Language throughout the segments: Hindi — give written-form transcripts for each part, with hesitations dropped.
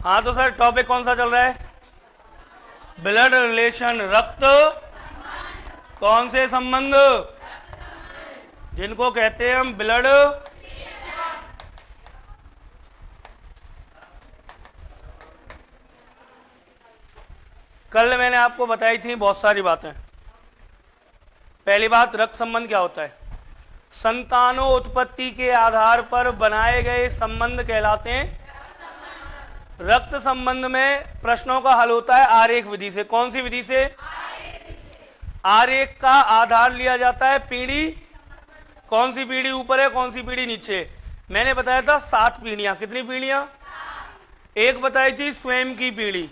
हाँ तो सर टॉपिक कौन सा चल रहा है? ब्लड रिलेशन, रक्त कौन से संबंध, जिनको कहते हैं हम ब्लड। कल मैंने आपको बताई थी बहुत सारी बातें। पहली बात, रक्त संबंध क्या होता है? संतानों उत्पत्ति के आधार पर बनाए गए संबंध कहलाते हैं रक्त संबंध। में प्रश्नों का हल होता है आरेख विधि से। कौन सी विधि से? आरेख का आधार लिया जाता है पीढ़ी। कौन सी पीढ़ी ऊपर है, कौन सी पीढ़ी नीचे? मैंने बताया था 7 पीढ़ियां। कितनी पीढ़ियां? एक बताई थी स्वयं की पीढ़ी।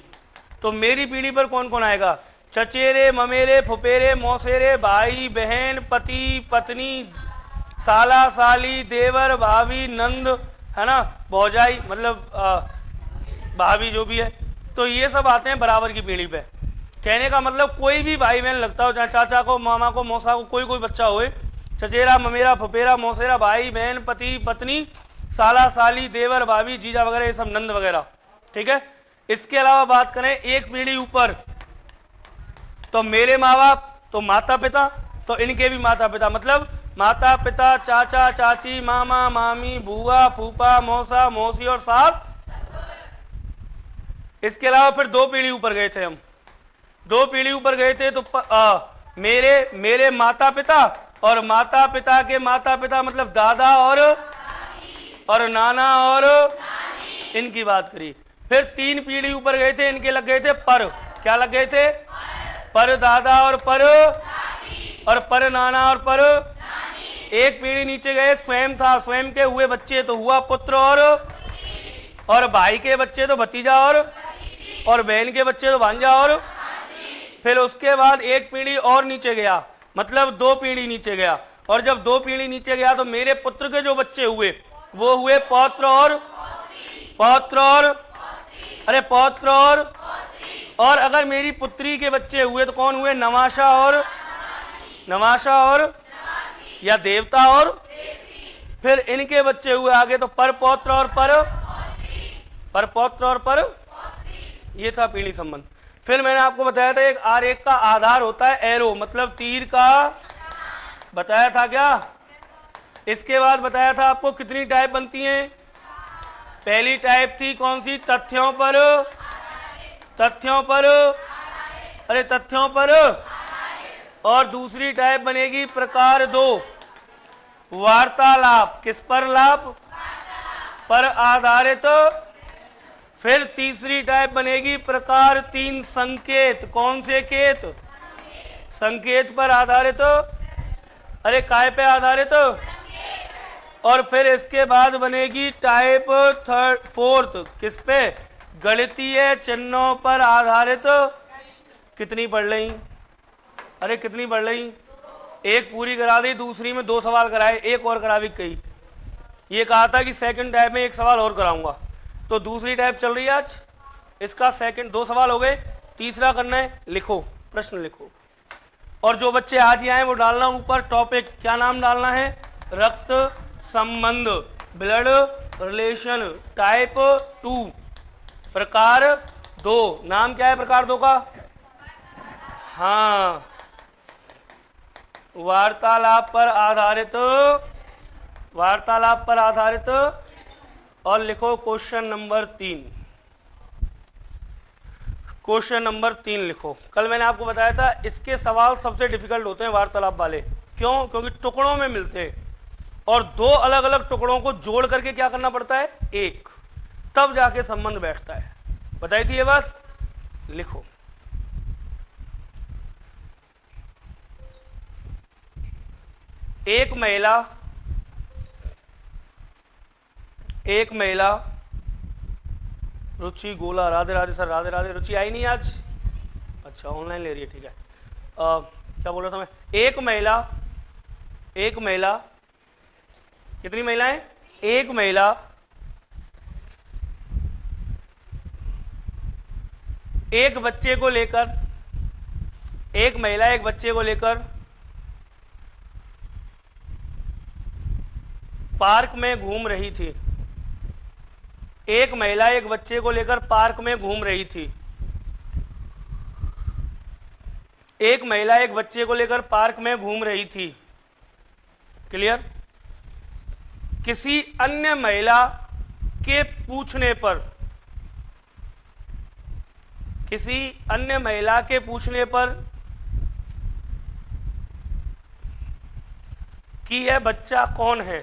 तो मेरी पीढ़ी पर कौन कौन आएगा? चचेरे, ममेरे, फुफेरे, मौसेरे, भाई बहन, पति पत्नी, साला साली, देवर भाभी, नंद, है ना, भौजाई, मतलब भाभी जो भी है। तो ये सब आते हैं बराबर की पीढ़ी पे। कहने का मतलब कोई भी भाई बहन लगता हो, चाहे चाचा को, मामा को, मौसा को, कोई बच्चा होए, चचेरा, ममेरा, फुफेरा, मौसेरा, भाई बहन, पति पत्नी, साला साली, देवर भाभी, जीजा वगैरह, ये सब नंद वगैरह। ठीक है। इसके अलावा बात करें एक पीढ़ी ऊपर, तो मेरे माँ बाप, तो माता पिता, तो इनके भी माता पिता, मतलब माता पिता, चाचा चाची, मामा मामी, बुआ फूफा, मौसा मौसी और सास। इसके अलावा फिर 2 पीढ़ी ऊपर गए थे हम। 2 पीढ़ी ऊपर गए थे तो मेरे माता पिता और माता पिता के माता पिता, मतलब दादा और नाना और इनकी बात करी। फिर 3 पीढ़ी ऊपर गए थे, इनके लग गए थे पर। क्या लग गए थे? पर दादा और पर नाना और पर। एक पीढ़ी नीचे गए, स्वयं था, स्वयं के हुए बच्चे तो हुआ पुत्र और भाई के बच्चे तो भतीजा और बहन के बच्चे तो भांजा और। फिर उसके बाद एक पीढ़ी और नीचे गया, मतलब 2 पीढ़ी नीचे गया। और जब 2 पीढ़ी नीचे गया तो मेरे पुत्र के जो बच्चे हुए वो हुए पौत्र और अगर मेरी पुत्री के बच्चे हुए तो कौन हुए? नवाशा और या देवता और। फिर इनके बच्चे हुए आगे तो परपौत्र और पर। ये था पीढ़ी संबंध। फिर मैंने आपको बताया था एक आरेख का आधार होता है एरो, मतलब तीर का। बताया था क्या? इसके बाद बताया था आपको कितनी टाइप बनती हैं। पहली टाइप थी कौन सी? तथ्यों पर। और दूसरी टाइप बनेगी प्रकार 2, वार्तालाप। किस पर लाप? पर आधारित। फिर तीसरी टाइप बनेगी प्रकार 3, संकेत। कौन से केत? संकेत पर आधारित। अरे काय पे आधारित? और फिर इसके बाद बनेगी टाइप 4, किस पे? गणितीय चिन्हों पर आधारित। कितनी पढ़ ली? अरे कितनी पढ़ ली? एक पूरी करा दी, दूसरी में 2 सवाल कराए, एक और करा भी कही। ये कहा था कि सेकंड टाइप में 1 सवाल और कराऊंगा। तो दूसरी टाइप चल रही है आज, इसका सेकंड 2 सवाल हो गए, तीसरा करना है। लिखो, प्रश्न लिखो। और जो बच्चे आज ही आए वो डालना ऊपर टॉपिक। क्या नाम डालना है? रक्त संबंध, ब्लड रिलेशन, टाइप 2, प्रकार 2। नाम क्या है प्रकार 2 का? हाँ, वार्तालाप पर आधारित। और लिखो क्वेश्चन नंबर 3। क्वेश्चन नंबर 3 लिखो। कल मैंने आपको बताया था इसके सवाल सबसे डिफिकल्ट होते हैं वार्तालाप वाले। क्यों? क्योंकि टुकड़ों में मिलते हैं और 2 अलग अलग टुकड़ों को जोड़ करके क्या करना पड़ता है? 1, तब जाके संबंध बैठता है। बताई थी ये बात? लिखो। एक महिला रुचि गोला। राधे राधे सर, राधे राधे। रुचि आई नहीं आज? अच्छा, ऑनलाइन ले रही है, ठीक है। क्या बोल रहा था मैं? एक महिला, कितनी महिलाएं? एक महिला एक बच्चे को लेकर पार्क में घूम रही थी। एक महिला एक बच्चे को लेकर पार्क में घूम रही थी। एक महिला एक बच्चे को लेकर पार्क में घूम रही थी। क्लियर? किसी अन्य महिला के पूछने पर, किसी अन्य महिला के पूछने पर कि यह बच्चा कौन है,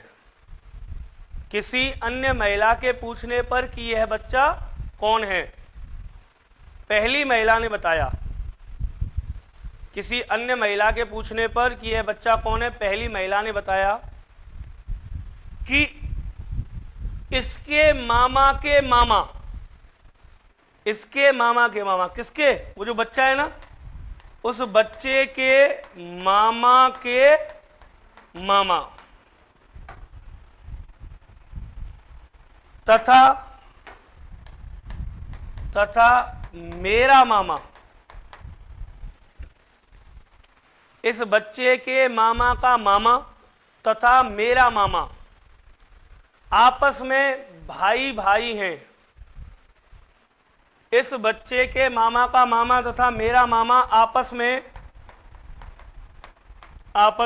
किसी अन्य महिला के पूछने पर कि यह बच्चा कौन है, पहली महिला ने बताया। किसी अन्य महिला के पूछने पर कि यह बच्चा कौन है, पहली महिला ने बताया कि इसके मामा के मामा, इसके मामा के मामा, किसके? वो जो बच्चा है ना, उस बच्चे के मामा के मामा तथा मेरा मामा, इस बच्चे के मामा का मामा तथा मेरा मामा आपस में भाई भाई हैं। इस बच्चे के मामा का मामा तथा मेरा मामा आपस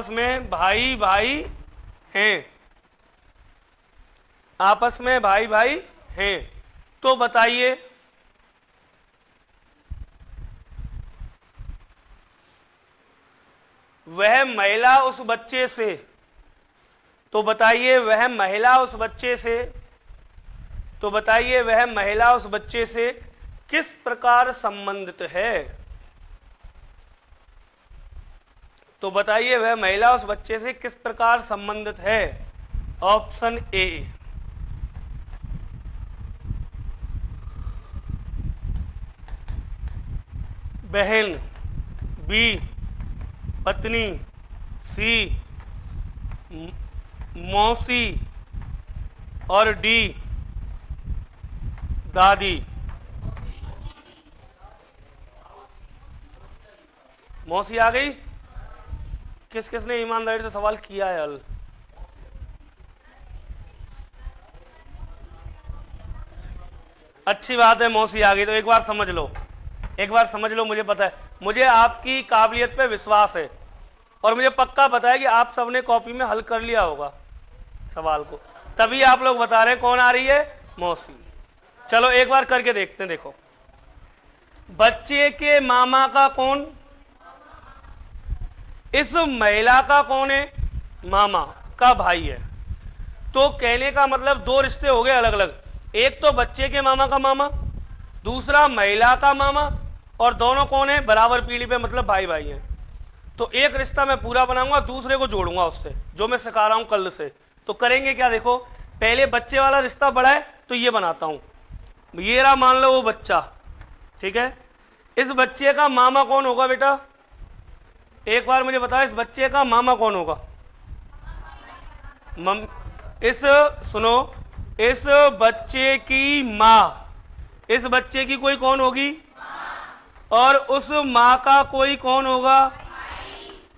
में भाई भाई हैं, आपस में भाई भाई हैं। तो बताइए वह महिला उस बच्चे से, तो बताइए वह महिला उस बच्चे से, तो बताइए वह महिला उस बच्चे से किस प्रकार संबंधित है? तो बताइए वह महिला उस बच्चे से किस प्रकार संबंधित है? ऑप्शन ए, बहन, बी पत्नी, सी मौसी और डी दादी। मौसी आ गई? किस किस ने ईमानदारी से सवाल किया है? अल अच्छी बात है, मौसी आ गई। तो एक बार समझ लो, एक बार समझ लो। मुझे पता है, मुझे आपकी काबिलियत पे विश्वास है और मुझे पक्का पता है कि आप सबने कॉपी में हल कर लिया होगा सवाल को, तभी आप लोग बता रहे हैं कौन आ रही है? मौसी। चलो एक बार करके देखते हैं। देखो, बच्चे के मामा का कौन? इस महिला का कौन है? मामा का भाई है। तो कहने का मतलब दो रिश्ते हो गए अलग अलग, एक तो बच्चे के मामा का मामा, दूसरा महिला का मामा, और दोनों कौन है? बराबर पीढ़ी पे, मतलब भाई भाई हैं। तो एक रिश्ता मैं पूरा बनाऊंगा, दूसरे को जोड़ूंगा उससे, जो मैं सिखा रहा हूं कल से। तो करेंगे क्या? देखो, पहले बच्चे वाला रिश्ता बड़ा है तो ये बनाता हूं। ये रहा, मान लो वो बच्चा, ठीक है। इस बच्चे का मामा कौन होगा बेटा? एक बार मुझे बताओ, इस बच्चे का मामा कौन होगा? सुनो, इस बच्चे की माँ, इस बच्चे की कोई कौन होगी? और उस माँ का कोई कौन होगा?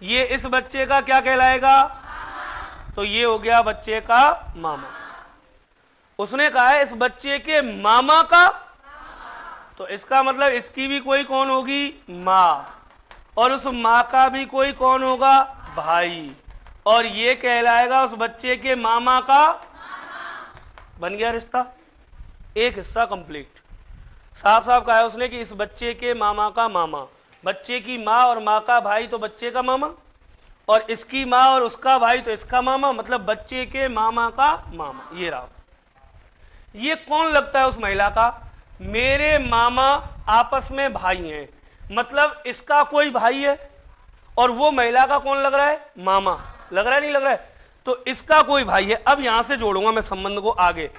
ये इस बच्चे का क्या कहलाएगा? तो ये हो गया बच्चे का मामा। उसने कहा है इस बच्चे के मामा का, तो इसका मतलब इसकी भी कोई कौन होगी? माँ, और उस माँ का भी कोई कौन होगा? भाई, और ये कहलाएगा उस बच्चे के मामा का। बन गया रिश्ता, एक हिस्सा कंप्लीट। साफ साफ कहा है उसने कि इस बच्चे के मामा का मामा, बच्चे की माँ और माँ का भाई तो बच्चे का मामा, और इसकी माँ और उसका भाई तो इसका मामा, मतलब बच्चे के मामा का मामा। ये रहा। ये कौन लगता है उस महिला का? मेरे मामा आपस में भाई हैं, मतलब इसका कोई भाई है और वो महिला का कौन लग रहा है? मामा। लग रहा है नहीं लग रहा है? तो इसका कोई भाई है। अब यहां से जोड़ूंगा मैं संबंध को आगे।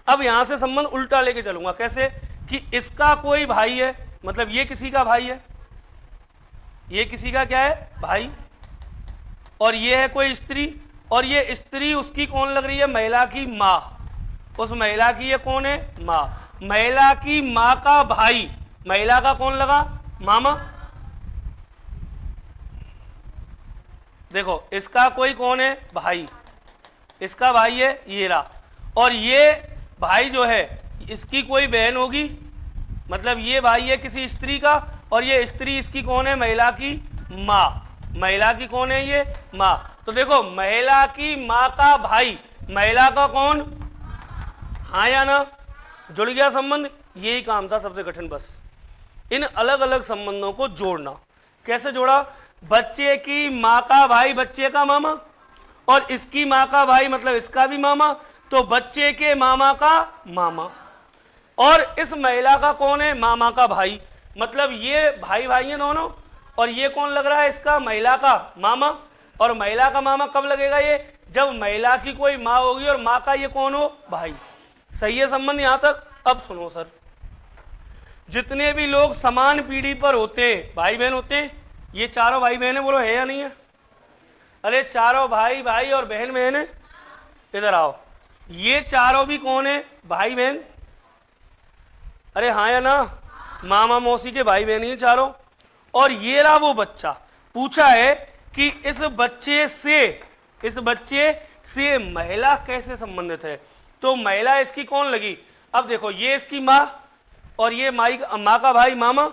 अब यहां से संबंध उल्टा लेके चलूंगा। कैसे? कि इसका कोई भाई है, मतलब ये किसी का भाई है, ये किसी का क्या है? भाई, और ये है कोई स्त्री, और ये स्त्री उसकी कौन लग रही है? महिला की माँ। उस महिला की ये कौन है? माँ। महिला की माँ का भाई, महिला का कौन लगा? मामा। देखो, इसका कोई कौन है? भाई, इसका भाई है ये रहा, और ये भाई जो है इसकी कोई बहन होगी, मतलब ये भाई है किसी स्त्री का, और ये स्त्री इसकी कौन है, महिला की माँ। महिला की कौन है, ये माँ। तो देखो महिला की माँ का भाई, महिला का कौन, हाँ या ना, जुड़ गया संबंध। यही काम था सबसे कठिन, बस इन अलग अलग संबंधों को जोड़ना। कैसे जोड़ा, बच्चे की माँ का भाई बच्चे का मामा, और इसकी माँ का भाई मतलब इसका भी मामा, तो बच्चे के मामा का मामा, और इस महिला का कौन है, मामा का भाई, मतलब ये भाई भाई हैं दोनों, और ये कौन लग रहा है, इसका महिला का मामा, और महिला का मामा कब लगेगा, ये जब महिला की कोई माँ होगी और माँ का ये कौन हो, भाई। सही है संबंध यहां तक। अब सुनो सर, जितने भी लोग समान पीढ़ी पर होते हैं, भाई बहन होते हैं, ये चारों भाई बहन है, बोलो है या नहीं है, अरे चारों भाई भाई और बहन बहन है, इधर आओ, ये चारों भी कौन है, भाई बहन, अरे हाँ या ना, मामा मौसी के भाई बहन ये चारों। और ये रहा वो बच्चा, पूछा है कि इस बच्चे से महिला कैसे संबंधित है, तो महिला इसकी कौन लगी, अब देखो ये इसकी माँ, और ये माँ का भाई मामा,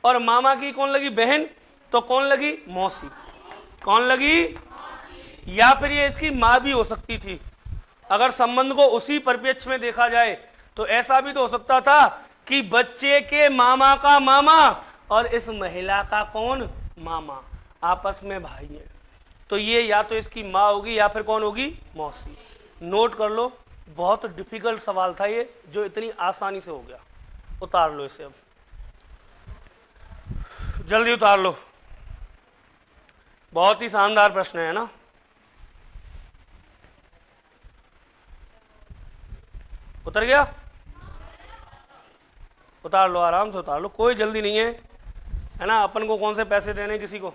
और मामा की कौन लगी, बहन, तो कौन लगी, मौसी। कौन लगी, या फिर ये इसकी माँ भी हो सकती थी। अगर संबंध को उसी परिप्रेक्ष्य में देखा जाए तो ऐसा भी तो हो सकता था कि बच्चे के मामा का मामा और इस महिला का कौन, मामा, आपस में भाई है, तो ये या तो इसकी माँ होगी या फिर कौन होगी, मौसी। नोट कर लो, बहुत डिफिकल्ट सवाल था ये, जो इतनी आसानी से हो गया। उतार लो इसे, अब जल्दी उतार लो, बहुत ही शानदार प्रश्न है ना। उतर गया, उतार लो, आराम से उतार लो, कोई जल्दी नहीं है ना, अपन को कौन से पैसे देने किसी को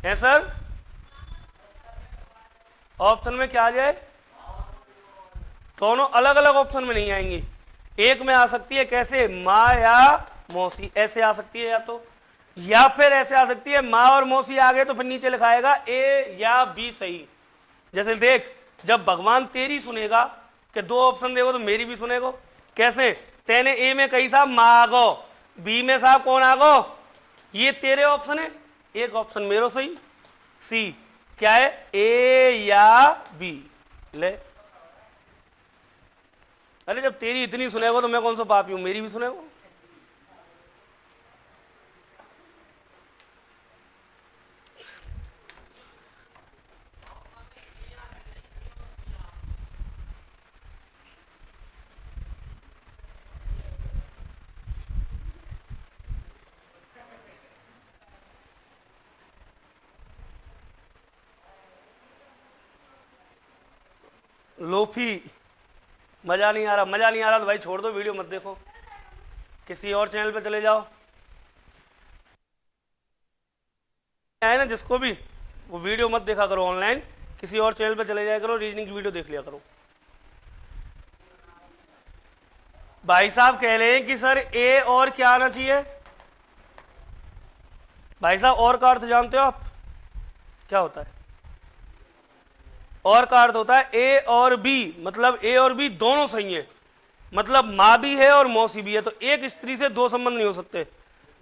है सर। ऑप्शन में क्या आ जाए, दोनों अलग अलग ऑप्शन में नहीं आएंगी, एक में आ सकती है, कैसे, माँ या मौसी, ऐसे आ सकती है या तो, या फिर ऐसे आ सकती है माँ और मौसी आ गए तो फिर नीचे लिखाएगा ए या बी सही। जैसे देख, जब भगवान तेरी सुनेगा कि दो ऑप्शन देखो तो मेरी भी सुनेगो, कैसे, तेने ए में कही साहब माँ आगो, बी में साहब कौन आगो, ये तेरे ऑप्शन है, एक ऑप्शन मेरो सही, सी क्या है, ए या बी, ले। अरे जब तेरी इतनी सुनेगो तो मैं कौन सा पापी हूं, मेरी भी सुनेगो। लोफी, मजा नहीं आ रहा, मजा नहीं आ रहा तो भाई छोड़ दो, वीडियो मत देखो, किसी और चैनल पे चले जाओ। है ना, जिसको भी वो वीडियो मत देखा करो ऑनलाइन, किसी और चैनल पे चले जाया करो, रीजनिंग की वीडियो देख लिया करो। भाई साहब कह रहे हैं कि सर ए और क्या आना चाहिए, भाई साहब और का अर्थ जानते हो आप क्या होता है, और का अर्थ होता है ए और बी, मतलब ए और बी दोनों सही है, मतलब माँ भी है और मौसी भी है, तो एक स्त्री से दो संबंध नहीं हो सकते,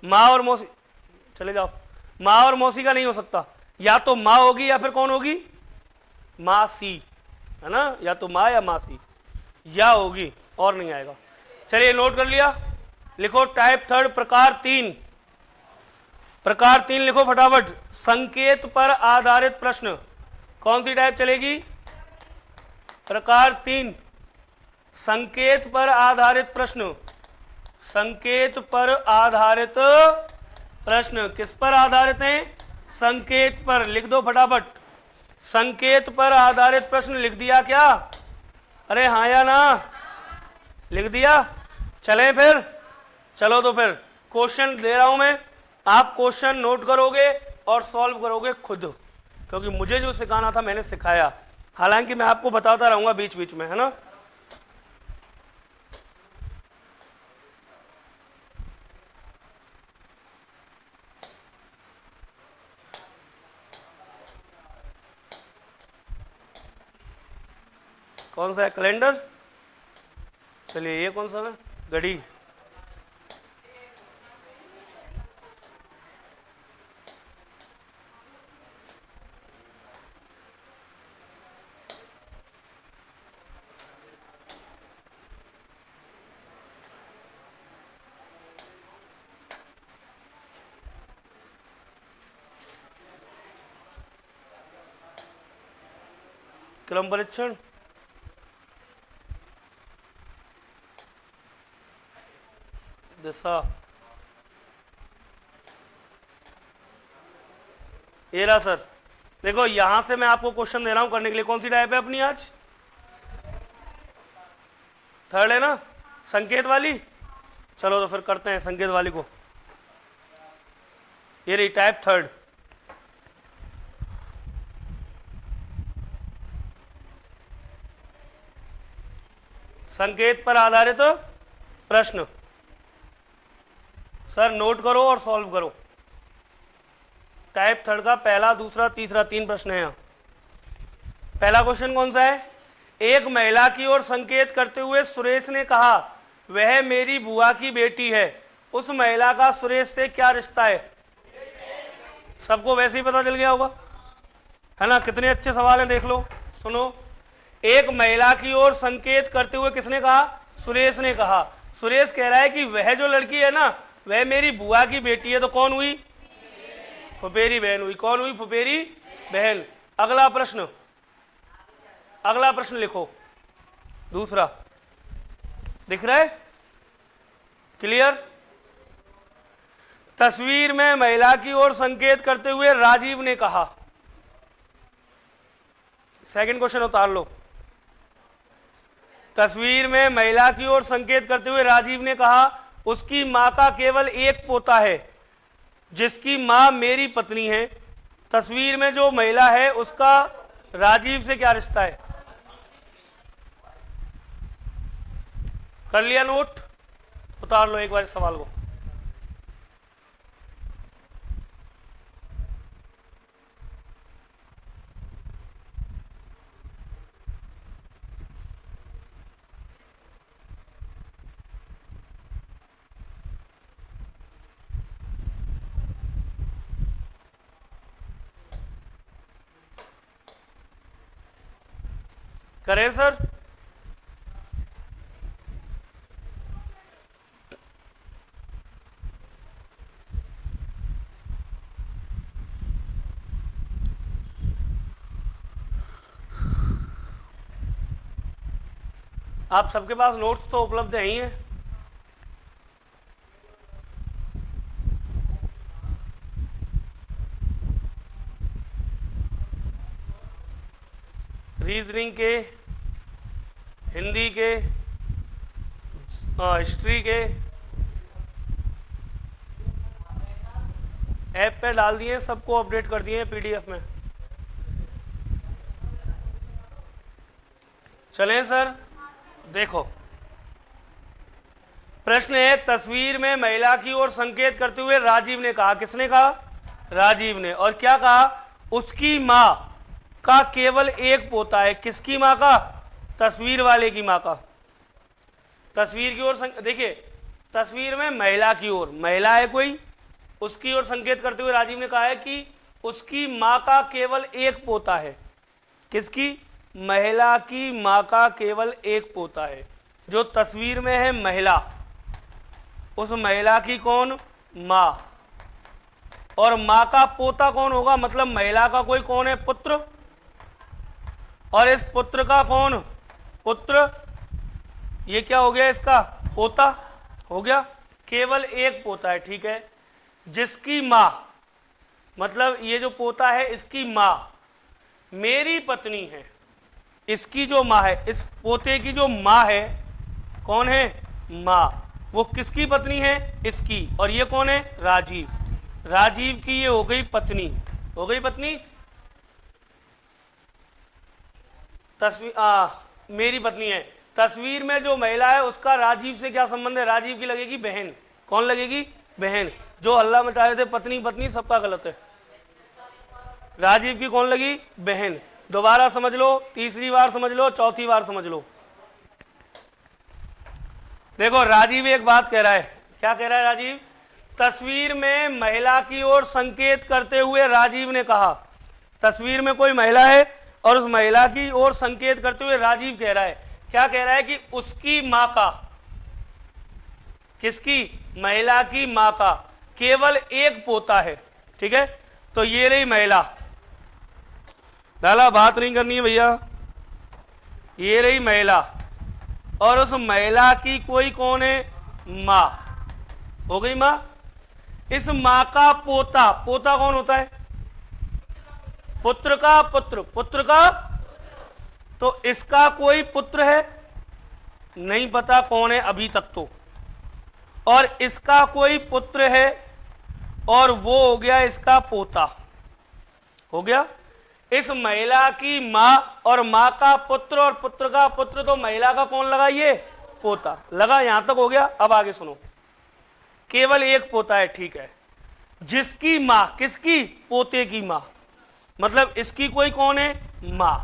माँ और मौसी, चले जाओ, माँ और मौसी का नहीं हो सकता, या तो माँ होगी या फिर कौन होगी, मासी, है ना, या तो माँ या मासी, या होगी, और नहीं आएगा। चलिए नोट कर लिया, लिखो टाइप थर्ड, प्रकार तीन, प्रकार तीन लिखो फटाफट, संकेत पर आधारित प्रश्न, कौन सी टाइप चलेगी, प्रकार तीन, संकेत पर आधारित प्रश्न, संकेत पर आधारित प्रश्न, किस पर आधारित हैं, संकेत पर, लिख दो फटाफट, संकेत पर आधारित प्रश्न लिख दिया क्या, अरे हाँ या ना, लिख दिया, चले फिर, चलो तो फिर क्वेश्चन दे रहा हूं मैं, आप क्वेश्चन नोट करोगे और सॉल्व करोगे खुद, क्योंकि मुझे जो सिखाना था मैंने सिखाया, हालांकि मैं आपको बताता रहूंगा बीच बीच में, है ना। कौन सा है, कैलेंडर, चलिए ये कौन सा है? घड़ी। क्रम परीक्षण, दिशा, ये रहा सर। देखो यहां से मैं आपको क्वेश्चन दे रहा हूं करने के लिए। कौन सी टाइप है अपनी आज? थर्ड है ना, संकेत वाली। चलो तो फिर करते हैं संकेत वाली को। ये रही टाइप थर्ड। संकेत पर आधारित तो प्रश्न। सर नोट करो और सॉल्व करो। टाइप थर्ड का पहला, दूसरा, तीसरा 3 प्रश्न है यहाँ। पहला क्वेश्चन कौन सा है? एक महिला की ओर संकेत करते हुए सुरेश ने कहा वह मेरी बुआ की बेटी है। उस महिला का सुरेश से क्या रिश्ता है? सबको वैसे ही पता चल गया होगा, है ना? कितने अच्छे सवाल हैं, देख लो, सुनो। एक महिला की ओर संकेत करते हुए किसने कहा? सुरेश ने कहा। सुरेश कह रहा है कि वह जो लड़की है ना, वह मेरी बुआ की बेटी है। तो कौन हुई? फुफेरी बहन हुई। कौन हुई? फुफेरी बहन। अगला प्रश्न, अगला प्रश्न लिखो, दूसरा। दिख रहा है? क्लियर? तस्वीर में महिला की ओर संकेत करते हुए राजीव ने कहा। सेकंड क्वेश्चन उतार लो। तस्वीर में महिला की ओर संकेत करते हुए राजीव ने कहा उसकी मां का केवल एक पोता है जिसकी मां मेरी पत्नी है। तस्वीर में जो महिला है उसका राजीव से क्या रिश्ता है? कर लिया नोट? उतार लो एक बार इस सवाल को। करें सर? आप सबके पास नोट्स तो उपलब्ध है ही हैं। रीजनिंग के, हिंदी के, हिस्ट्री के ऐप पे डाल दिए, सबको अपडेट कर दिए पीडीएफ में। चलें सर, देखो प्रश्न है तस्वीर में महिला की ओर संकेत करते हुए राजीव ने कहा। किसने कहा? राजीव ने। और क्या कहा? उसकी मां का केवल एक पोता है। किसकी मां का? तस्वीर वाले की मां का। तस्वीर की ओर देखिए, तस्वीर में महिला की ओर, महिला है कोई, उसकी ओर संकेत करते हुए राजीव ने कहा है कि उसकी मां का केवल एक पोता है। किसकी? महिला की मां का केवल एक पोता है। जो तस्वीर में है महिला, उस महिला की कौन? मां। और मां का पोता कौन होगा? मतलब महिला का कोई कौन है? पुत्र। और इस पुत्र का कौन? पुत्र। ये क्या हो गया? इसका पोता हो गया। केवल एक पोता है, ठीक है। जिसकी मां, मतलब ये जो पोता है इसकी मां मेरी पत्नी है। इसकी जो मां है, इस पोते की जो मां है, कौन है? मां। वो किसकी पत्नी है? इसकी। और ये कौन है? राजीव। राजीव की ये हो गई पत्नी। हो गई पत्नी। तस्वीर मेरी पत्नी है। तस्वीर में जो महिला है उसका राजीव से क्या संबंध है? राजीव की लगेगी बहन। कौन लगेगी? बहन। जो हल्ला मचा रहे थे पत्नी पत्नी, सबका गलत है। राजीव की कौन लगी? बहन। दोबारा समझ लो, तीसरी बार समझ लो, चौथी बार समझ लो। देखो राजीव एक बात कह रहा है, क्या कह रहा है राजीव? तस्वीर में महिला की ओर संकेत करते हुए राजीव ने कहा, तस्वीर में कोई महिला है और उस महिला की ओर संकेत करते हुए राजीव कह रहा है, क्या कह रहा है कि उसकी मां का, किसकी? महिला की मां का केवल एक पोता है। ठीक है, तो ये रही महिला, लाला बात नहीं करनी है भैया, ये रही महिला और उस महिला की कोई कौन है? मां। हो गई मां। इस मां का पोता, पोता कौन होता है? पुत्र का पुत्र, पुत्र का, तो इसका कोई पुत्र है? नहीं पता कौन है अभी तक तो, और इसका कोई पुत्र है और वो हो गया इसका पोता, हो गया। इस महिला की मां और मां का पुत्र और पुत्र का पुत्र, तो महिला का कौन लगा? ये पोता लगा। यहां तक हो गया। अब आगे सुनो, केवल एक पोता है, ठीक है, जिसकी मां, किसकी? पोते की मां, मतलब इसकी कोई कौन है? मां।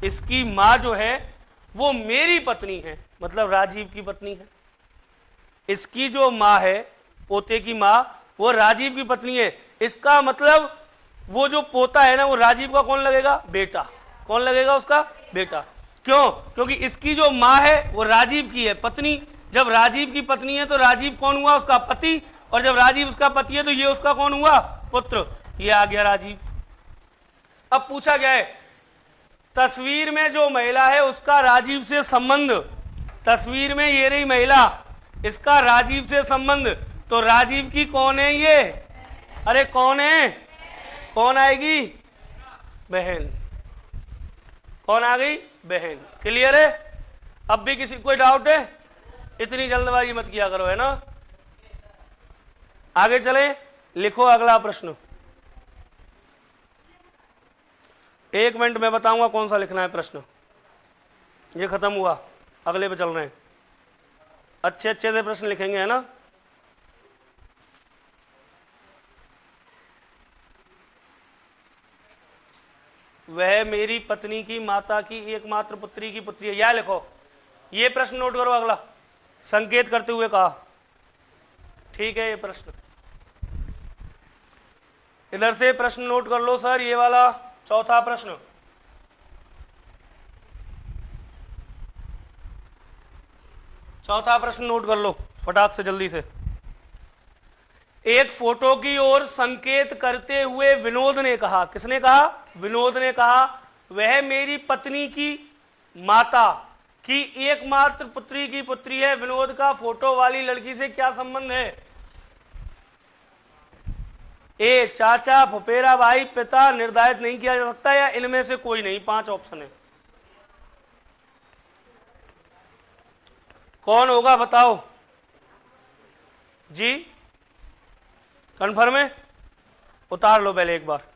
इसकी मां जो है वो मेरी पत्नी है, मतलब राजीव की पत्नी है। इसकी जो मां है, पोते की मां, वो राजीव की पत्नी है। इसका मतलब वो जो पोता है ना, वो राजीव का कौन लगेगा? बेटा। कौन लगेगा? उसका बेटा। क्यों? क्योंकि इसकी जो मां है वो राजीव की है पत्नी। जब राजीव की पत्नी है तो राजीव कौन हुआ? उसका पति। और जब राजीव उसका पति है तो ये उसका कौन हुआ? पुत्र। ये आ गया राजीव। अब पूछा गया है, तस्वीर में जो महिला है उसका राजीव से संबंध, तस्वीर में ये रही महिला, इसका राजीव से संबंध, तो राजीव की कौन है ये? अरे कौन है? कौन आएगी? बहन। कौन आ गई? बहन। क्लियर है? अब भी किसी कोई डाउट है? इतनी जल्दबाजी मत किया करो, है ना। आगे चले, लिखो अगला प्रश्न। 1 मिनट में बताऊंगा कौन सा लिखना है प्रश्न। ये खत्म हुआ, अगले पे चल रहे हैं। अच्छे अच्छे से प्रश्न लिखेंगे, है ना। वह मेरी पत्नी की माता की एकमात्र पुत्री की पुत्री है, या लिखो। ये प्रश्न नोट करो, अगला संकेत करते हुए कहा। ठीक है, ये प्रश्न इधर से प्रश्न नोट कर लो सर, ये वाला चौथा प्रश्न। चौथा प्रश्न नोट कर लो फटाक से, जल्दी से। एक फोटो की ओर संकेत करते हुए विनोद ने कहा, किसने कहा? विनोद ने कहा, वह मेरी पत्नी की माता की एकमात्र पुत्री की पुत्री है। विनोद का फोटो वाली लड़की से क्या संबंध है? ए चाचा, फुफेरा, भाई, पिता, निर्धारित नहीं किया जा सकता, या इनमें से कोई नहीं। 5 ऑप्शन है, कौन होगा बताओ जी। कंफर्म है? उतार लो पहले एक बार।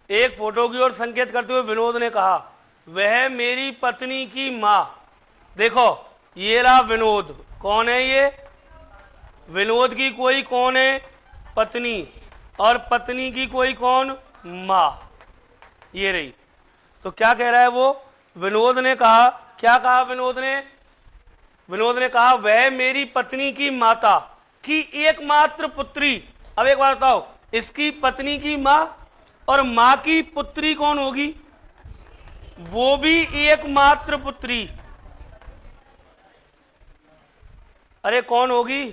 एक फोटो की ओर संकेत करते हुए विनोद ने कहा, वह मेरी पत्नी की मां। देखो ये रहा विनोद, कौन है ये? विनोद की कोई कौन है? पत्नी, और पत्नी की कोई कौन? मां। ये रही। तो क्या कह रहा है वो? विनोद ने कहा, क्या कहा विनोद ने? विनोद ने कहा, वह मेरी पत्नी की माता की एकमात्र पुत्री। अब एक बात बताओ, इसकी पत्नी की मां और मां की पुत्री कौन होगी? वो भी एकमात्र पुत्री। अरे कौन होगी?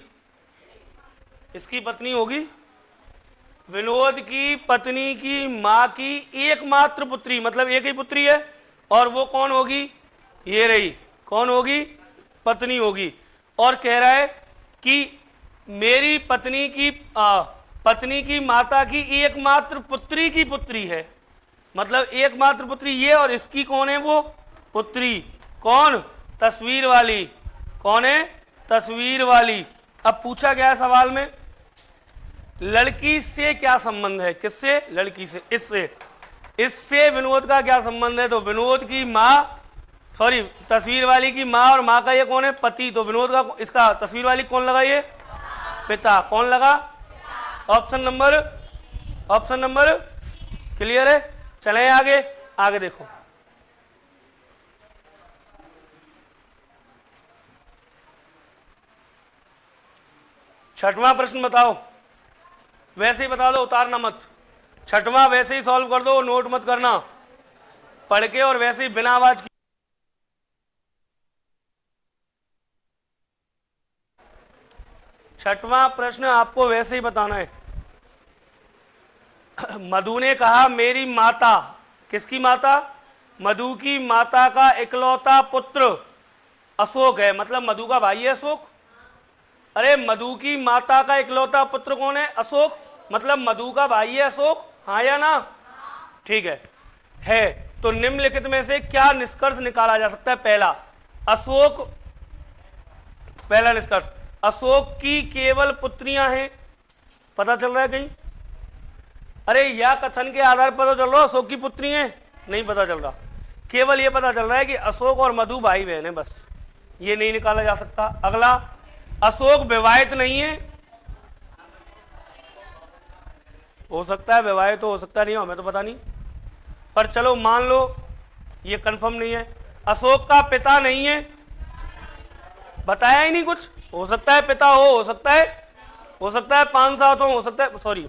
इसकी पत्नी होगी। विनोद की पत्नी की मां की एकमात्र पुत्री, मतलब एक ही पुत्री है, और वो कौन होगी? ये रही। कौन होगी? पत्नी होगी। और कह रहा है कि मेरी पत्नी की माता की एकमात्र पुत्री की पुत्री है, मतलब एकमात्र पुत्री ये, और इसकी कौन है? वो पुत्री। कौन? तस्वीर वाली। कौन है? तस्वीर वाली। अब पूछा गया सवाल में, लड़की से क्या संबंध है? किससे? लड़की से। इससे इससे विनोद का क्या संबंध है? तो विनोद की माँ, सॉरी तस्वीर वाली की माँ, और माँ का ये कौन है? पति। तो विनोद का, इसका तस्वीर वाली कौन लगा? ये पिता। कौन लगा? ऑप्शन नंबर क्लियर है। चलें आगे। आगे देखो, छठवां प्रश्न बताओ। वैसे ही बता दो, उतारना मत। छठवां वैसे ही सॉल्व कर दो, नोट मत करना, पढ़ के और वैसे ही बिना आवाज की। छठवां प्रश्न आपको वैसे ही बताना है। मधु ने कहा मेरी माता, किसकी माता? मधु की माता का इकलौता पुत्र अशोक है, मतलब मधु का भाई है अशोक। अरे मधु की माता का इकलौता पुत्र कौन है? अशोक, मतलब मधु का भाई है अशोक। हाँ या ना? ठीक है। तो निम्नलिखित में से क्या निष्कर्ष निकाला जा सकता है? पहला निष्कर्ष, अशोक की केवल पुत्रियां हैं। पता चल रहा है कहीं? अरे या कथन के आधार पर तो चल रहा, अशोक की पुत्री हैं? नहीं पता चल रहा, केवल ये पता चल रहा है कि अशोक और मधु भाई बहन है, बस। ये नहीं निकाला जा सकता। अगला, अशोक विवाहित नहीं है। हो सकता है विवाहित हो सकता नहीं हो, हमें तो पता नहीं, पर चलो मान लो ये कंफर्म नहीं है। अशोक का पिता नहीं है, बताया ही नहीं कुछ। हो सकता है पिता हो सकता है 5-7 हो सकता है, सॉरी,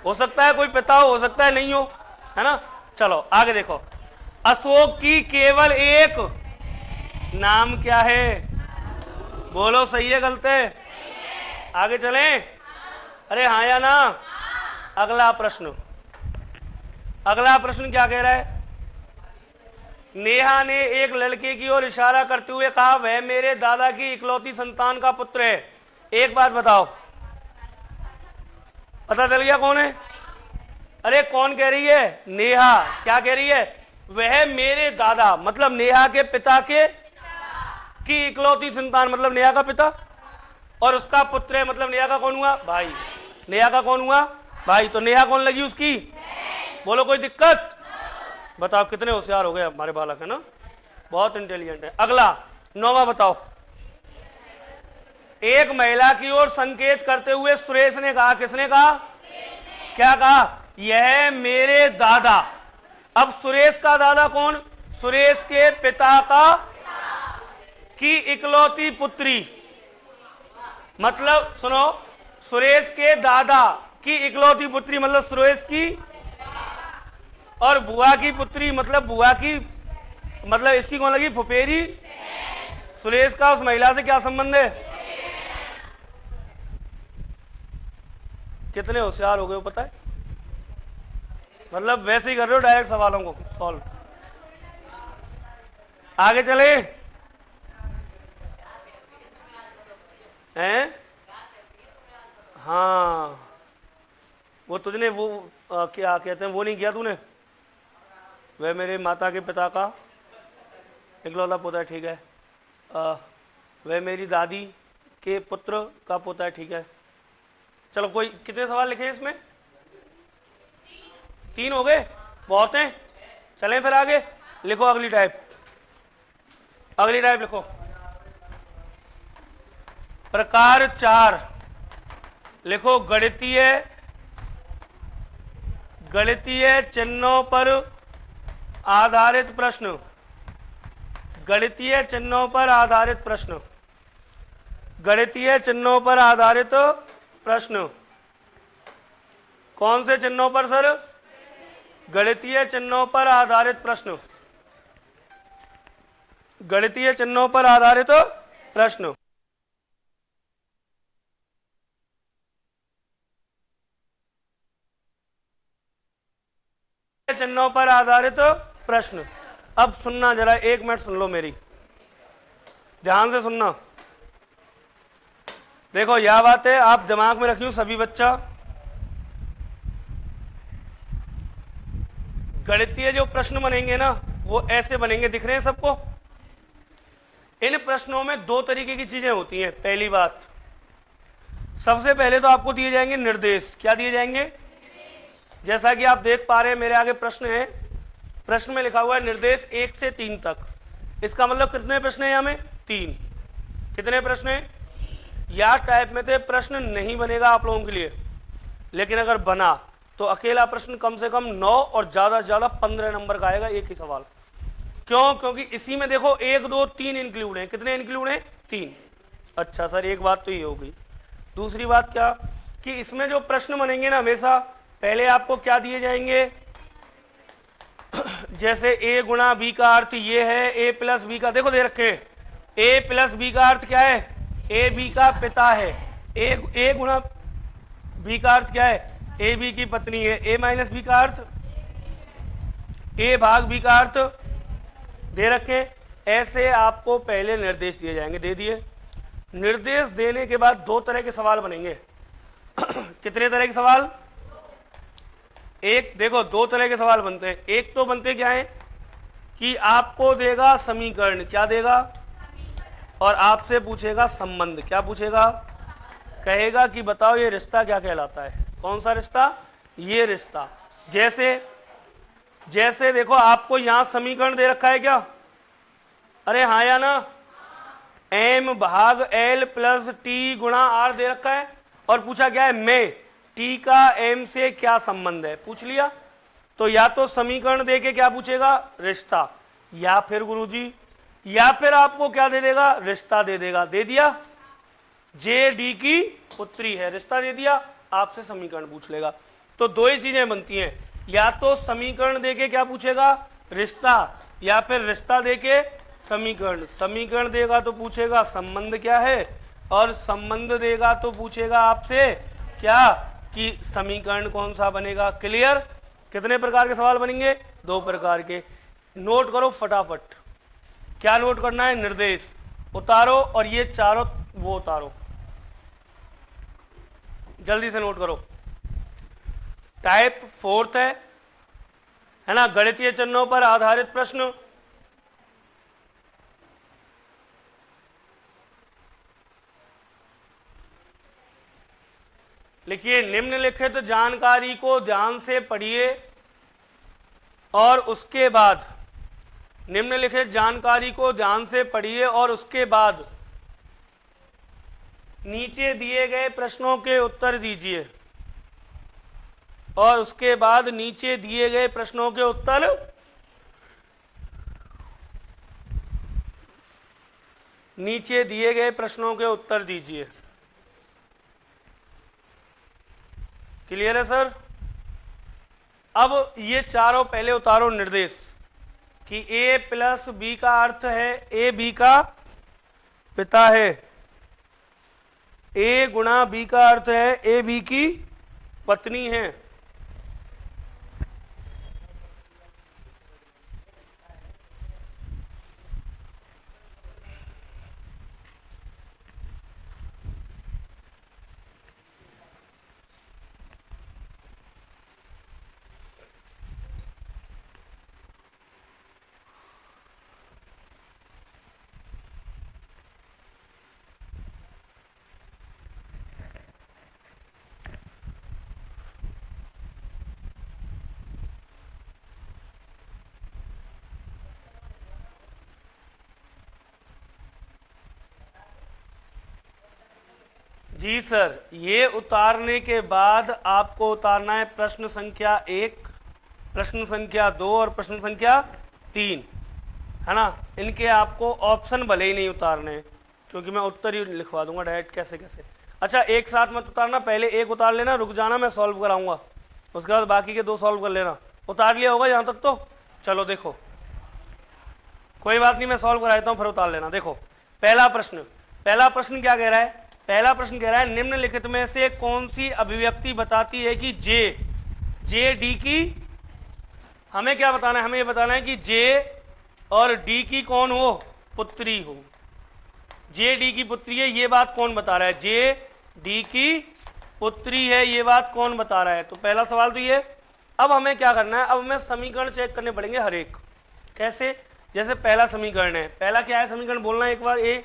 हो सकता है कोई पिता हो सकता है नहीं हो, है ना। चलो आगे देखो, अशोक की केवल एक नाम क्या है? बोलो सही है गलत है? आगे चलें? अरे हाँ या ना? अगला प्रश्न क्या कह रहा है? नेहा ने एक लड़के की ओर इशारा करते हुए कहा वह मेरे दादा की इकलौती संतान का पुत्र है। एक बात बताओ, पता चल गया कौन है? अरे कौन कह रही है? नेहा। क्या कह रही है? वह मेरे दादा, मतलब नेहा के पिता के की इकलौती संतान, मतलब नेहा का पिता, और उसका पुत्र है, मतलब नेहा का कौन हुआ? भाई। नेहा का कौन हुआ? भाई। तो नेहा कौन लगी उसकी? बोलो कोई दिक्कत? बताओ कितने होशियार हो गए हमारे बालक, है ना, बहुत इंटेलिजेंट है। अगला 9वां बताओ। एक महिला की ओर संकेत करते हुए सुरेश ने कहा, किसने कहा? क्या कहा? यह मेरे दादा। अब सुरेश का दादा कौन? सुरेश के पिता का की इकलौती पुत्री, मतलब सुनो, सुरेश के दादा की इकलौती पुत्री मतलब सुरेश की, और बुआ की पुत्री मतलब बुआ की, मतलब इसकी कौन लगी? फुफेरी। सुरेश का उस महिला से क्या संबंध है? कितने होशियार हो गए हो पता है, मतलब वैसे ही कर रहे हो डायरेक्ट सवालों को सॉल्व। आगे चले हैं? हाँ, वो तुझने वो क्या कहते हैं, वो नहीं किया तूने? वह मेरे माता के पिता का इकलौता पुत्र है, ठीक है। वह मेरी दादी के पुत्र का पुत्र है, ठीक है। चलो कोई, कितने सवाल लिखे इसमें? 3 हो गए, बहुत हैं। चलें फिर आगे, लिखो अगली टाइप लिखो। प्रकार 4 लिखो, गणितीय चिन्हों पर आधारित प्रश्न। गणितीय चिन्हों पर आधारित प्रश्न। गणितीय चिन्हों पर आधारित प्रश्न। कौन से चिन्हों पर सर? गणितीय चिन्हों पर आधारित प्रश्न। गणितीय चिन्हों पर आधारित प्रश्न। चिन्हों पर आधारित प्रश्न। अब सुनना जरा, 1 मिनट सुन लो मेरी, ध्यान से सुनना। देखो यह बात है, आप दिमाग में रखियो सभी बच्चा। गणितीय जो प्रश्न बनेंगे ना, वो ऐसे बनेंगे, दिख रहे हैं सबको? इन प्रश्नों में 2 तरीके की चीजें होती हैं। पहली बात, सबसे पहले तो आपको दिए जाएंगे निर्देश। क्या दिए जाएंगे? जैसा कि आप देख पा रहे हैं मेरे आगे प्रश्न है, प्रश्न में लिखा हुआ है निर्देश 1 से 3 तक। इसका मतलब कितने प्रश्न है यहाँ में? 3। कितने प्रश्न है? या टाइप में तो प्रश्न नहीं बनेगा आप लोगों के लिए, लेकिन अगर बना तो अकेला प्रश्न कम से कम 9 और ज्यादा से ज्यादा 15 नंबर का आएगा, एक ही सवाल। क्यों? क्योंकि इसी में देखो 1 2 3 इंक्लूड है। कितने इंक्लूड है? 3। अच्छा सर, एक बात तो ये हो गई। दूसरी बात क्या कि इसमें जो प्रश्न बनेंगे ना, हमेशा पहले आपको क्या दिए जाएंगे, जैसे a गुणा b का अर्थ ये है, a प्लस b का, देखो दे रखे a प्लस b का अर्थ क्या है? a b का पिता है। a गुणा b का अर्थ क्या है? a b की पत्नी है। a माइनस b का अर्थ a भाग b का अर्थ दे रखे। ऐसे आपको पहले निर्देश दिए जाएंगे, दे दिए। निर्देश देने के बाद 2 तरह के सवाल बनेंगे। कितने तरह के सवाल? एक देखो 2 तरह के सवाल बनते हैं। एक तो बनते क्या है कि आपको देगा समीकरण, क्या देगा, और आपसे पूछेगा संबंध। क्या पूछेगा? कहेगा कि बताओ ये रिश्ता क्या कहलाता है। कौन सा रिश्ता? ये रिश्ता। जैसे देखो आपको यहां समीकरण दे रखा है क्या? अरे हाँ या ना? m भाग l प्लस टी गुणा r दे रखा है, और पूछा क्या है? में t का m से क्या संबंध है, पूछ लिया। तो या तो समीकरण देके क्या पूछेगा? रिश्ता। या फिर गुरुजी, या फिर आपको क्या दे देगा? रिश्ता दे देगा। दे दिया, जे डी की पुत्री है, रिश्ता दे दिया, आपसे समीकरण पूछ लेगा। तो 2 ही चीजें बनती हैं, या तो समीकरण देके क्या पूछेगा? रिश्ता, या फिर रिश्ता देके समीकरण। समीकरण देगा तो पूछेगा संबंध क्या है, और संबंध देगा तो पूछेगा आपसे क्या कि समीकरण कौन सा बनेगा। क्लियर? कितने प्रकार के सवाल बनेंगे? 2 प्रकार के। नोट करो फटाफट। क्या नोट करना है? निर्देश उतारो और ये चारों वो उतारो, जल्दी से नोट करो। टाइप 4th है ना, गणितीय चिन्हों पर आधारित प्रश्न। लिखिए, निम्नलिखित जानकारी को ध्यान से पढ़िए और उसके बाद, निम्नलिखित जानकारी को ध्यान से पढ़िए और उसके बाद नीचे दिए गए प्रश्नों के उत्तर दीजिए। और उसके बाद नीचे दिए गए प्रश्नों के उत्तर नीचे दिए गए प्रश्नों के उत्तर दीजिए। क्लियर है सर? अब ये चारों पहले उतारो निर्देश कि a प्लस बी का अर्थ है a b का पिता है, a गुणा b का अर्थ है a b की पत्नी है। जी सर, ये उतारने के बाद आपको उतारना है प्रश्न संख्या 1, प्रश्न संख्या 2 और प्रश्न संख्या 3, है ना। इनके आपको ऑप्शन भले ही नहीं उतारने हैं, क्योंकि मैं उत्तर ही लिखवा दूंगा डायरेक्ट कैसे कैसे। अच्छा, एक साथ मत उतारना, पहले एक उतार लेना, रुक जाना, मैं सॉल्व कराऊंगा, उसके बाद बाकी के 2 सॉल्व कर लेना। उतार लिया होगा यहाँ तक तो? चलो देखो, कोई बात नहीं, मैं सॉल्व कराता हूँ, फिर उतार लेना। देखो पहला प्रश्न क्या कह रहा है? पहला प्रश्न कह रहा है निम्नलिखित में से कौन सी अभिव्यक्ति बताती है कि जे डी की, हमें क्या बताना है? हमें ये बताना है कि जे और डी की कौन हो? पुत्री हो। जे डी की पुत्री है, ये बात कौन बता रहा है? जे डी की पुत्री है, ये बात कौन बता रहा है? तो पहला सवाल तो ये। अब हमें क्या करना है? अब हमें समीकरण चेक करने पड़ेंगे हर एक। कैसे? जैसे पहला समीकरण है, पहला क्या है समीकरण? बोलना एक बार, ए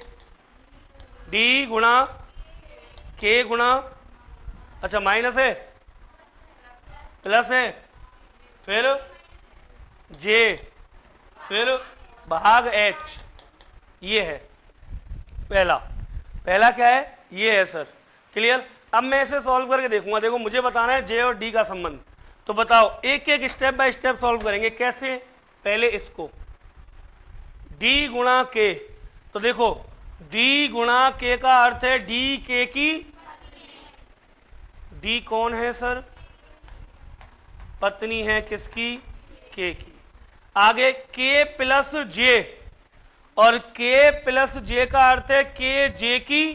डी गुणा के गुणा, अच्छा माइनस है, प्लस है, फिर जे, फिर भाग एच, ये है पहला। पहला क्या है, ये है सर। क्लियर। अब मैं इसे सॉल्व करके देखूंगा। देखो मुझे बताना है जे और डी का संबंध, तो बताओ एक एक स्टेप बाय स्टेप सॉल्व करेंगे। कैसे, पहले इसको डी गुणा के, तो देखो डी गुणा के का अर्थ है डी के की, डी कौन है सर, पत्नी है किसकी, के की। आगे के प्लस जे, और के प्लस जे का अर्थ है के जे की,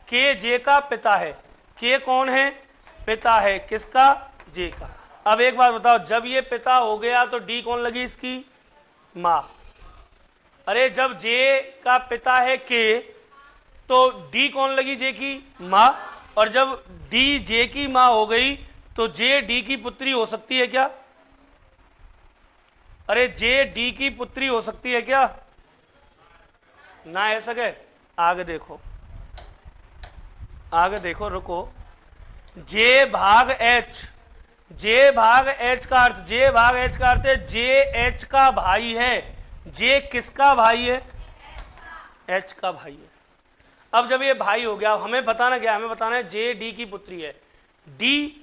के जे का पिता है। के कौन है, पिता है किसका, जे का। अब एक बात बताओ, जब ये पिता हो गया तो डी कौन लगी इसकी, माँ। अरे जब जे का पिता है के, तो डी कौन लगी, जे की माँ। और जब डी जे की माँ हो गई तो जे डी की पुत्री हो सकती है क्या, अरे जे डी की पुत्री हो सकती है क्या, ना है सके। आगे देखो, आगे देखो, रुको। जे भाग एच, जे भाग एच का अर्थ, जे भाग एच का अर्थ है जे एच का भाई है। जे किसका भाई है, एच का भाई है। अब जब ये भाई हो गया, हमें बताना क्या, हमें बताना है जे डी की पुत्री है। डी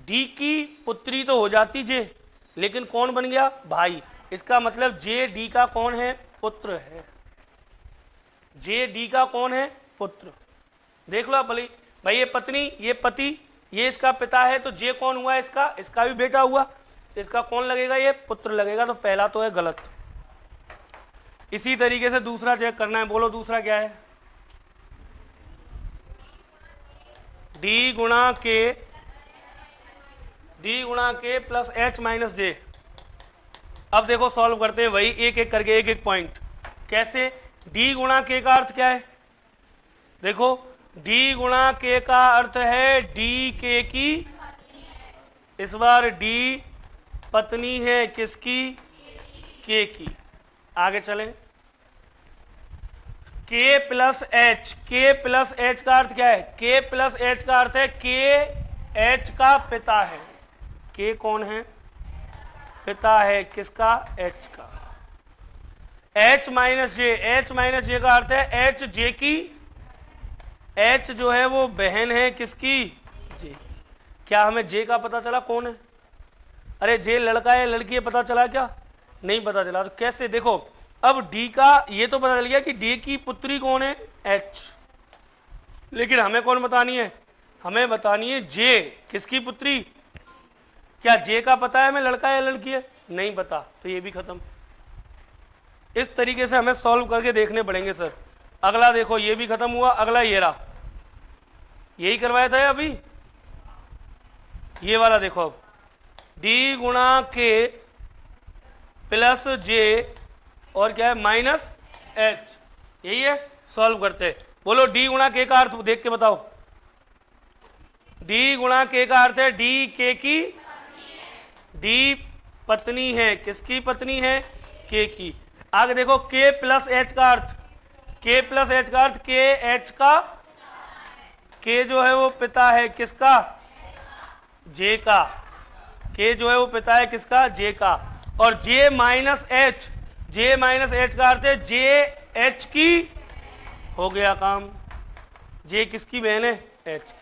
डी की पुत्री तो हो जाती जे, लेकिन कौन बन गया, भाई। इसका मतलब जे डी का कौन है, पुत्र है। जे डी का कौन है, पुत्र। देख लो आप भाई, ये पत्नी, ये पति, ये इसका पिता है, तो जे कौन हुआ, इसका, इसका भी बेटा हुआ, तो इसका कौन लगेगा, ये पुत्र लगेगा। तो पहला तो है गलत। इसी तरीके से दूसरा चेक करना है। बोलो दूसरा क्या है, डी गुणा के, डी गुणा के प्लस एच माइनस जे। अब देखो सॉल्व करते हैं वही एक एक करके, एक एक पॉइंट। कैसे, डी गुणा के का अर्थ क्या है, देखो डी गुणा के का अर्थ है डी के की, इस बार डी पत्नी है किसकी, के की। आगे चलें, के प्लस एच, के प्लस एच का अर्थ क्या है, के प्लस एच का अर्थ है के एच का पिता है। के कौन है, पिता है किसका, एच का। एच माइनस जे, एच माइनस जे का अर्थ है एच जे की, एच जो है वो बहन है किसकी, जे। क्या हमें जे का पता चला कौन है, अरे जे लड़का है लड़की है, पता चला क्या, नहीं पता चला। तो कैसे, देखो अब डी का ये तो पता चल गया कि डी की पुत्री कौन है, एच। लेकिन हमें कौन बतानी है, हमें बतानी है जे किसकी पुत्री। क्या जे का पता है हमें लड़का है या लड़की है, नहीं पता, तो ये भी खत्म। इस तरीके से हमें सॉल्व करके देखने पड़ेंगे सर। अगला देखो, ये भी खत्म हुआ। अगला ये रहा, यही करवाया था अभी, ये वाला देखो। अब डी गुणा के प्लस जे और क्या है, माइनस एच, यही है। सॉल्व करते हैं। बोलो डी गुणा के का अर्थ देख के बताओ। डी गुणा के का अर्थ है डी के की, डी पत्नी है किसकी, पत्नी है के की। आगे देखो के प्लस एच का अर्थ, के प्लस एच का अर्थ के एच का, के जो है वो पिता है किसका, जे का। के जो है वो पिता है किसका, जे का। और जे माइनस एच, जे माइनस एच का अर्थ है जे एच की, हो गया काम। जे किसकी बहन है, एच।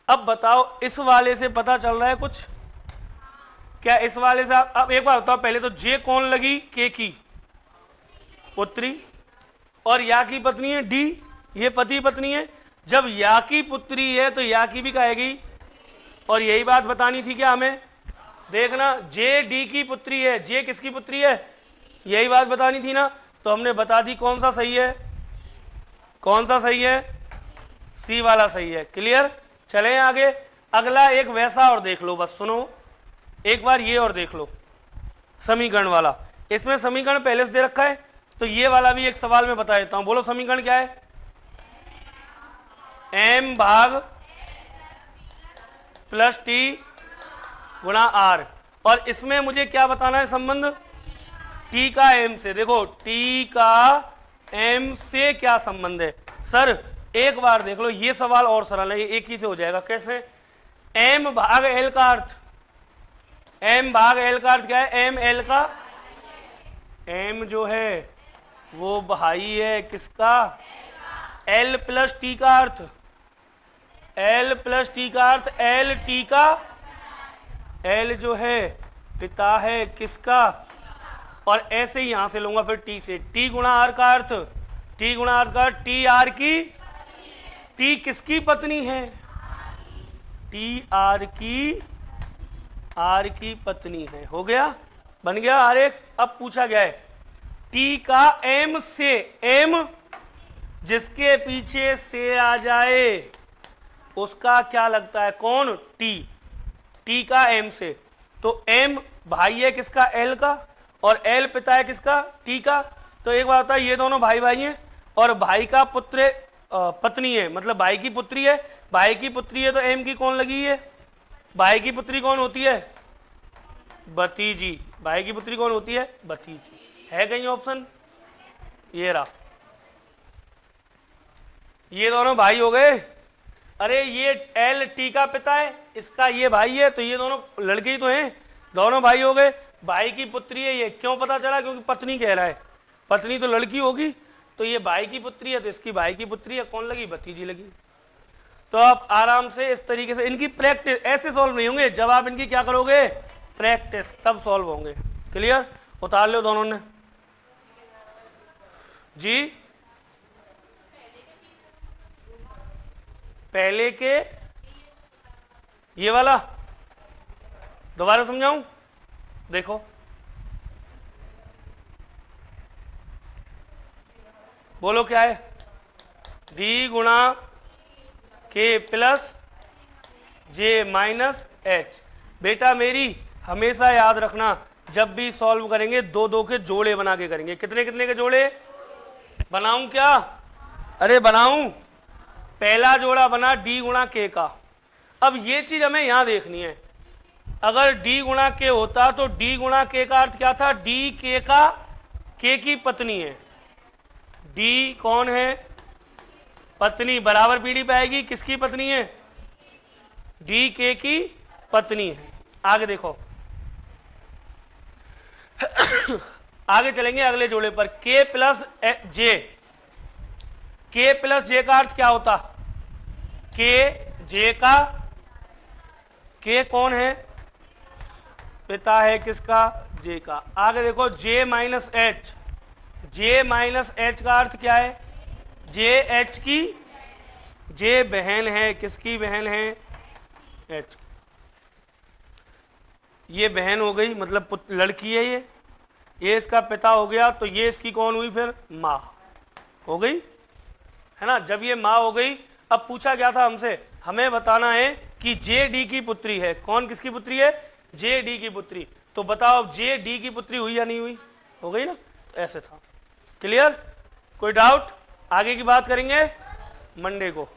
अब बताओ इस वाले से पता चल रहा है कुछ, क्या इस वाले से आप, अब एक बार बताओ पहले तो, जे कौन लगी, के की पुत्री, और या की पत्नी है डी, ये पति पत्नी है। जब या की पुत्री है तो या की भी कहेगी, और यही बात बतानी थी क्या हमें, देखना जे डी की पुत्री है, जे किसकी पुत्री है, यही बात बतानी थी ना। तो हमने बता दी कौन सा सही है, कौन सा सही है, सी वाला सही है। क्लियर। चलें आगे। अगला एक वैसा और देख लो, बस सुनो एक बार ये और देख लो, समीकरण वाला। इसमें समीकरण पहले से दे रखा है, तो ये वाला भी एक सवाल में बता देता हूं। बोलो समीकरण क्या है, एम भाग प्लस टी गुणा आर। और इसमें मुझे क्या बताना है संबंध, टी का एम से। देखो टी का एम से क्या संबंध है सर, एक बार देख लो, ये सवाल और सरल है, ये एक ही से हो जाएगा। कैसे, एम भाग एल का अर्थ, एम भाग एल का अर्थ क्या है? एम एल का, एम जो है वो भाई है किसका? एल प्लस टी का अर्थ, एल प्लस टी का अर्थ एल टी का, एल जो है पिता है किसका? और ऐसे ही यहां से लूंगा फिर टी से, टी गुणा आर का अर्थ, टी गुणा आर का टी आर की, टी किसकी पत्नी है? टी आर की पत्नी है। हो गया, बन गया आरेख। अब पूछा गया है टी का एम से, एम जिसके पीछे से आ जाए उसका क्या लगता है? कौन? टी, टी का एम से। तो एम भाई है किसका? एल का, और एल पिता है किसका? टी का। तो एक बात होता है, ये दोनों भाई भाई हैं और भाई का पुत्र पत्नी है, मतलब भाई की पुत्री है, भाई की पुत्री है तो एम की कौन लगी है? भाई की पुत्री कौन होती है? भतीजी। भाई की पुत्री कौन होती है? भतीजी। है कहीं ऑप्शन? ये रहा, ये दोनों भाई हो गए। अरे ये एल टी का पिता है, इसका ये भाई है, तो ये दोनों लड़के ही तो हैं, दोनों भाई हो गए। भाई की पुत्री है, ये क्यों पता चला? क्योंकि पत्नी कह रहा है, पत्नी तो लड़की होगी, तो ये भाई की पुत्री है तो इसकी भाई की पुत्री है, कौन लगी? भतीजी लगी। तो आप आराम से इस तरीके से इनकी प्रैक्टिस, ऐसे सॉल्व नहीं होंगे, जब आप इनकी क्या करोगे? प्रैक्टिस, तब सॉल्व होंगे। क्लियर? उतार लो दोनों ने जी। पहले के ये वाला दोबारा समझाऊं? देखो, बोलो क्या है? डी गुणा के प्लस जे माइनस एच। बेटा मेरी हमेशा याद रखना, जब भी सॉल्व करेंगे दो दो के जोड़े बना के करेंगे। कितने कितने के जोड़े बनाऊं? क्या? अरे बनाऊं। पहला जोड़ा बना डी गुणा के का। अब ये चीज हमें यहां देखनी है, अगर डी गुणा के होता तो डी गुणा के का अर्थ क्या था? डी के का, के की पत्नी है। डी कौन है? पत्नी। बराबर पीढ़ी पे आएगी, किसकी पत्नी है? डी के की पत्नी है। आगे देखो आगे चलेंगे अगले जोड़े पर, के प्लस जे। के प्लस जे का अर्थ क्या होता? के जे का, के कौन है? पिता है किसका? जे का। आगे देखो जे माइनस एच। जे माइनस एच का अर्थ क्या है? जे एच की, जे बहन है, किसकी बहन है? एच। ये बहन हो गई, मतलब लड़की है ये इसका पिता हो गया, तो ये इसकी कौन हुई? फिर माँ हो गई, है ना। जब ये माँ हो गई, अब पूछा गया था हमसे, हमें बताना है कि जे डी की पुत्री है। कौन किसकी पुत्री है? जे डी की पुत्री। तो बताओ जे डी की पुत्री हुई या नहीं हुई? हो गई ना। तो ऐसे था। क्लियर? कोई डाउट? आगे की बात करेंगे मंडे को।